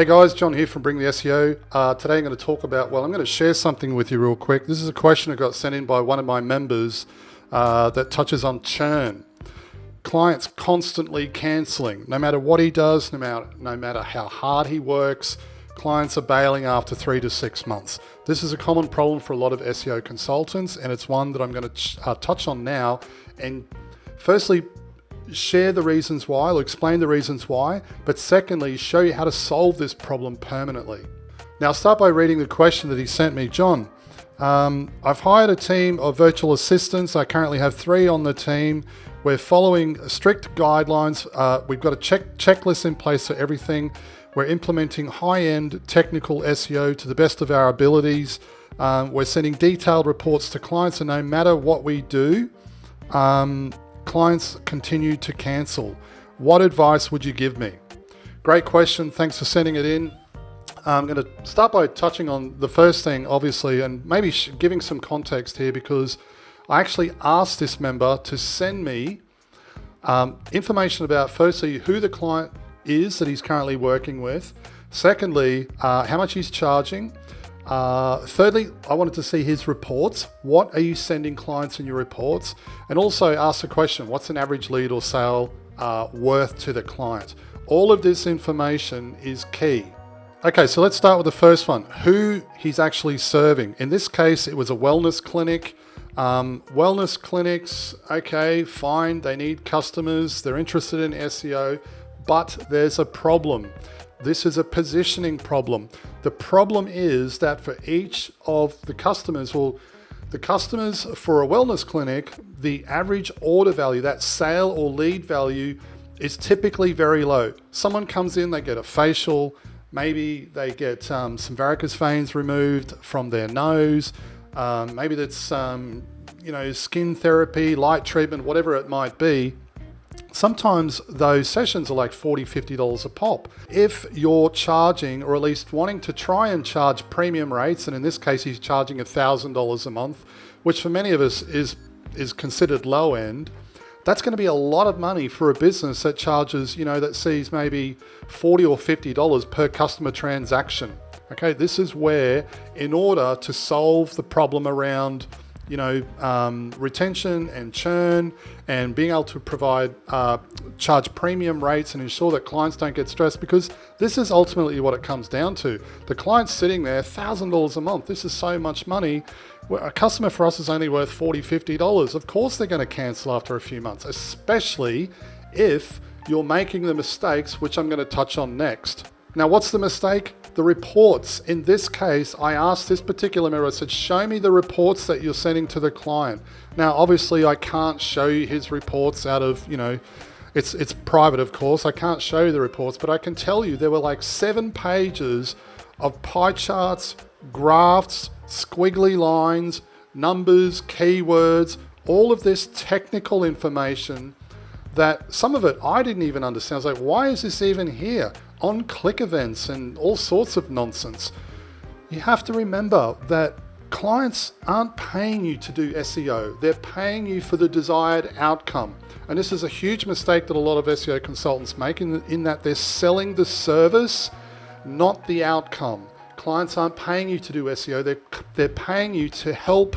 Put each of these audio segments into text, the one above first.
Hey guys, John here from Bring the SEO. Today I'm going to talk about, I'm going to share something with you real quick. This is a question I got sent in by one of my members that touches on churn. Clients constantly cancelling. No matter what he does, no matter how hard he works, clients are bailing after 3 to 6 months. This is a common problem for a lot of SEO consultants, and it's one that I'm going to touch on now. And firstly, share the reasons why, I'll explain the reasons why, but secondly, show you how to solve this problem permanently. Now, I'll start by reading the question that he sent me. John, I've hired a team of virtual assistants. I currently have 3 on the team. We're following strict guidelines. We've got a checklist in place for everything. We're implementing high-end technical SEO to the best of our abilities. We're sending detailed reports to clients, and no matter what we do, clients continue to cancel. What advice would you give me? Great question. Thanks for sending it in. I'm going to start by touching on the first thing, obviously, and maybe giving some context here, because I actually asked this member to send me information about, firstly, who the client is that he's currently working with. Secondly, how much he's charging. Thirdly, I wanted to see his reports. What are you sending clients in your reports? And also ask the question, what's an average lead or sale worth to the client? All of this information is key. Okay, so let's start with the first one, who he's actually serving. In this case, it was a wellness clinic. Wellness clinics, okay, fine, they need customers, they're interested in SEO, but there's a problem. This is a positioning problem. The problem is that for each of the customers, the customers for a wellness clinic, the average order value, that sale or lead value, is typically very low. Someone comes in, they get a facial, maybe they get some varicose veins removed from their nose, maybe that's skin therapy, light treatment, whatever it might be. Sometimes those sessions are like $40, $50 a pop. If you're charging, or at least wanting to try and charge premium rates, and in this case he's charging $1,000 a month, which for many of us is considered low end, that's going to be a lot of money for a business that charges, that sees maybe $40 or $50 per customer transaction. Okay, this is where, in order to solve the problem around retention and churn and being able to provide charge premium rates and ensure that clients don't get stressed, because this is ultimately what it comes down to. The client's sitting there, $1,000 a month. This is so much money. A customer for us is only worth $40, $50. Of course they're going to cancel after a few months, especially if you're making the mistakes, which I'm going to touch on next. Now, what's the mistake? The reports. In this case, I asked this particular member, I said, show me the reports that you're sending to the client. Now, obviously, I can't show you his reports out of, it's private, of course. I can't show you the reports, but I can tell you there were like 7 pages of pie charts, graphs, squiggly lines, numbers, keywords, all of this technical information that some of it I didn't even understand. I was like, why is this even here? On-click events and all sorts of nonsense. You have to remember that clients aren't paying you to do SEO. They're paying you for the desired outcome. And this is a huge mistake that a lot of SEO consultants make in that they're selling the service, not the outcome. Clients aren't paying you to do SEO. They're paying you to help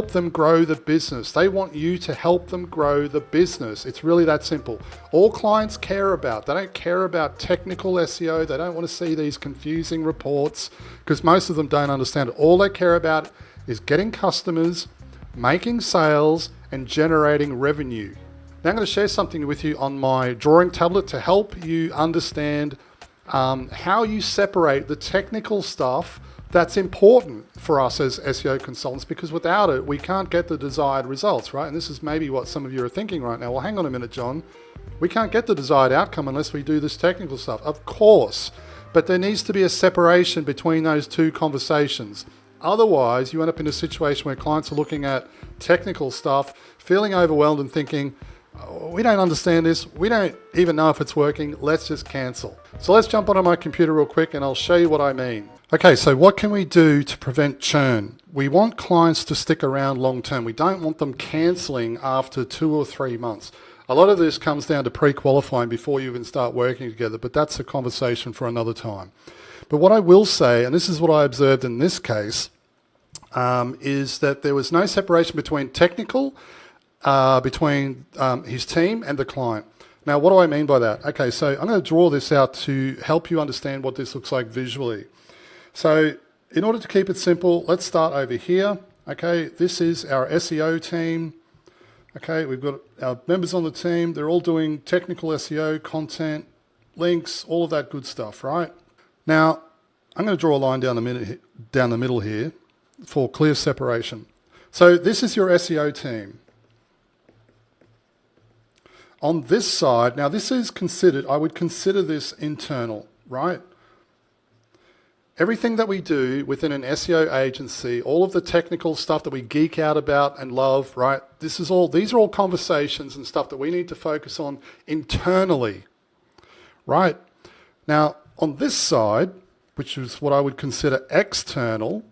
them grow the business. They want you to help them grow the business. It's really that simple. All clients care about, they don't care about technical SEO. They don't want to see these confusing reports because most of them don't understand it. All they care about is getting customers, making sales, and generating revenue. Now I'm going to share something with you on my drawing tablet to help you understand how you separate the technical stuff that's important for us as SEO consultants, because without it, we can't get the desired results, right? And this is maybe what some of you are thinking right now. Well, hang on a minute, John. We can't get the desired outcome unless we do this technical stuff. Of course, but there needs to be a separation between those two conversations. Otherwise, you end up in a situation where clients are looking at technical stuff, feeling overwhelmed and thinking, oh, we don't understand this. We don't even know if it's working. Let's just cancel. So let's jump onto my computer real quick and I'll show you what I mean. Okay, so what can we do to prevent churn? We want clients to stick around long term. We don't want them canceling after 2 or 3 months. A lot of this comes down to pre-qualifying before you even start working together, but that's a conversation for another time. But what I will say, and this is what I observed in this case, is that there was no separation between technical, between his team and the client. Now, what do I mean by that? Okay, so I'm going to draw this out to help you understand what this looks like visually. So in order to keep it simple, let's start over here. Okay, this is our SEO team. Okay, we've got our members on the team. They're all doing technical SEO, content, links, all of that good stuff, right? Now, I'm going to draw a line down the middle here for clear separation. So this is your SEO team. On this side, now this is considered, I would consider this internal, right? Everything that we do within an SEO agency, all of the technical stuff that we geek out about and love, right? These are all conversations and stuff that we need to focus on internally, right? Now, on this side, which is what I would consider external,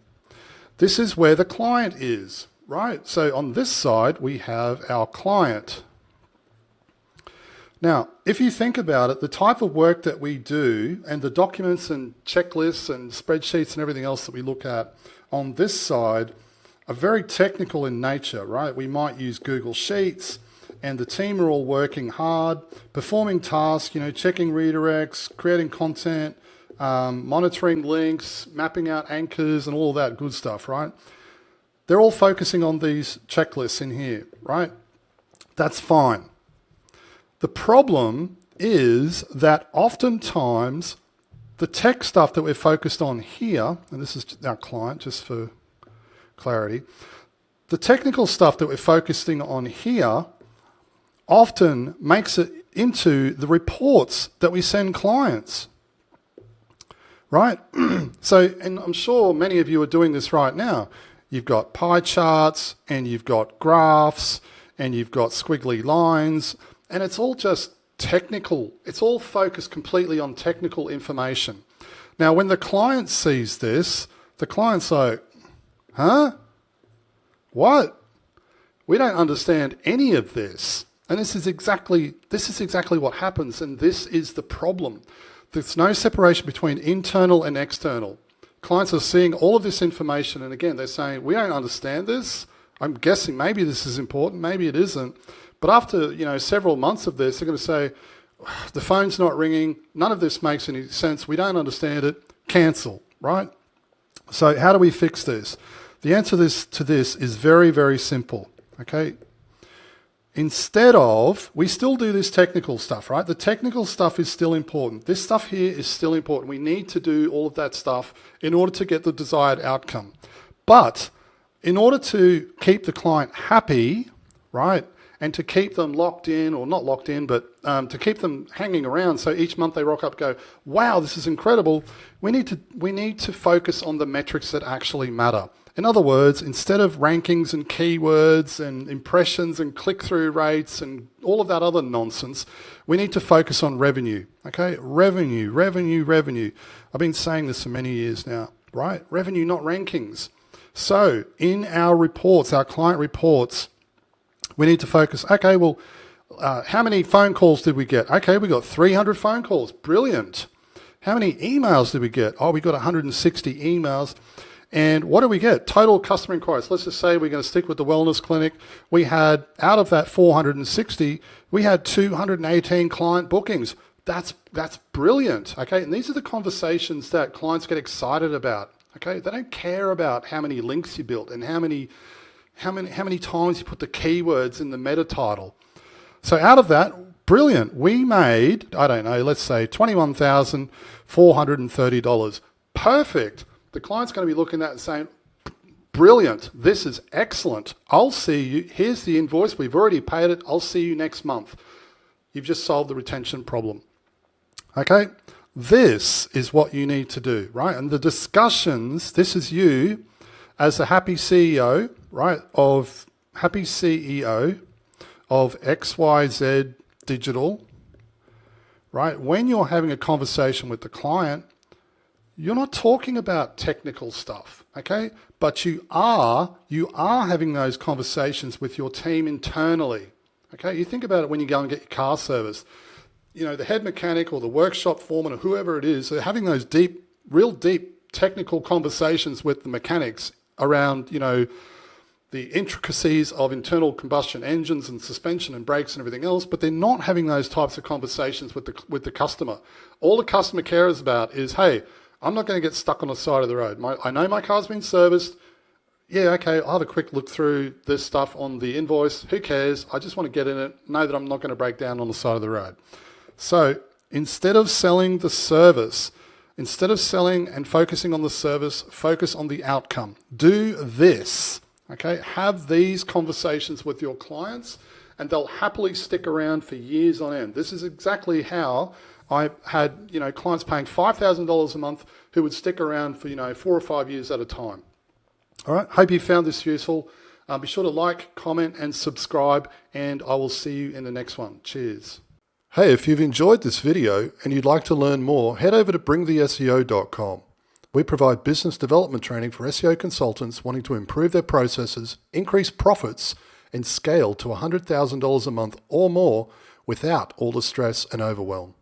this is where the client is, right? So on this side, we have our client. Now, if you think about it, the type of work that we do and the documents and checklists and spreadsheets and everything else that we look at on this side are very technical in nature, right? We might use Google Sheets and the team are all working hard, performing tasks, checking redirects, creating content, monitoring links, mapping out anchors and all that good stuff, right? They're all focusing on these checklists in here, right? That's fine. The problem is that oftentimes the tech stuff that we're focused on here, and this is our client just for clarity, the technical stuff that we're focusing on here often makes it into the reports that we send clients, right? So, and I'm sure many of you are doing this right now. You've got pie charts and you've got graphs and you've got squiggly lines. And it's all just technical. It's all focused completely on technical information. Now, when the client sees this, the client's like, huh? What? We don't understand any of this. And this is exactly what happens, and this is the problem. There's no separation between internal and external. Clients are seeing all of this information, and again, they're saying, we don't understand this. I'm guessing maybe this is important, maybe it isn't. But after several months of this, they're going to say, the phone's not ringing, none of this makes any sense, we don't understand it, cancel, right? So how do we fix this? The answer to this is very, very simple, okay? Instead of, we still do this technical stuff, right? The technical stuff is still important. This stuff here is still important. We need to do all of that stuff in order to get the desired outcome. But in order to keep the client happy, right, and to keep them locked in, or not locked in, but to keep them hanging around so each month they rock up and go, wow, this is incredible, we need to focus on the metrics that actually matter. In other words, instead of rankings and keywords and impressions and click-through rates and all of that other nonsense, we need to focus on revenue, okay? Revenue, revenue, revenue. I've been saying this for many years now, right? Revenue, not rankings. So in our reports, our client reports, we need to focus, okay, well, how many phone calls did we get? Okay, we got 300 phone calls. Brilliant. How many emails did we get? Oh, we got 160 emails. And what do we get? Total customer inquiries. Let's just say we're going to stick with the wellness clinic. We had, out of that 460, we had 218 client bookings. That's brilliant. Okay, and these are the conversations that clients get excited about. Okay, they don't care about how many links you built and how many times you put the keywords in the meta title. So out of that, brilliant. We made, I don't know, let's say $21,430. Perfect. The client's going to be looking at that and saying, brilliant, this is excellent. I'll see you. Here's the invoice. We've already paid it. I'll see you next month. You've just solved the retention problem. Okay? This is what you need to do, right? And the discussions, this is you as a happy CEO, right, happy CEO of XYZ Digital, right? When you're having a conversation with the client, you're not talking about technical stuff, okay? But you are having those conversations with your team internally, Okay, you think about it when you go and get your car serviced. You know, the head mechanic or the workshop foreman or whoever it is, they're having those deep, real deep technical conversations with the mechanics around, you know, the intricacies of internal combustion engines and suspension and brakes and everything else, but they're not having those types of conversations with the customer. All the customer cares about is, hey, I'm not going to get stuck on the side of the road. I know my car's been serviced. Yeah, okay, I'll have a quick look through this stuff on the invoice. Who cares? I just want to get in it, know that I'm not going to break down on the side of the road. So instead of selling the service, instead of selling and focusing on the service, focus on the outcome. Do this. Okay, have these conversations with your clients and they'll happily stick around for years on end. This is exactly how I had, you know, clients paying $5,000 a month who would stick around for, you know, 4 or 5 years at a time. All right, hope you found this useful. Be sure to like, comment and subscribe, and I will see you in the next one. Cheers. Hey, if you've enjoyed this video and you'd like to learn more, head over to bringtheseo.com. We provide business development training for SEO consultants wanting to improve their processes, increase profits, and scale to $100,000 a month or more without all the stress and overwhelm.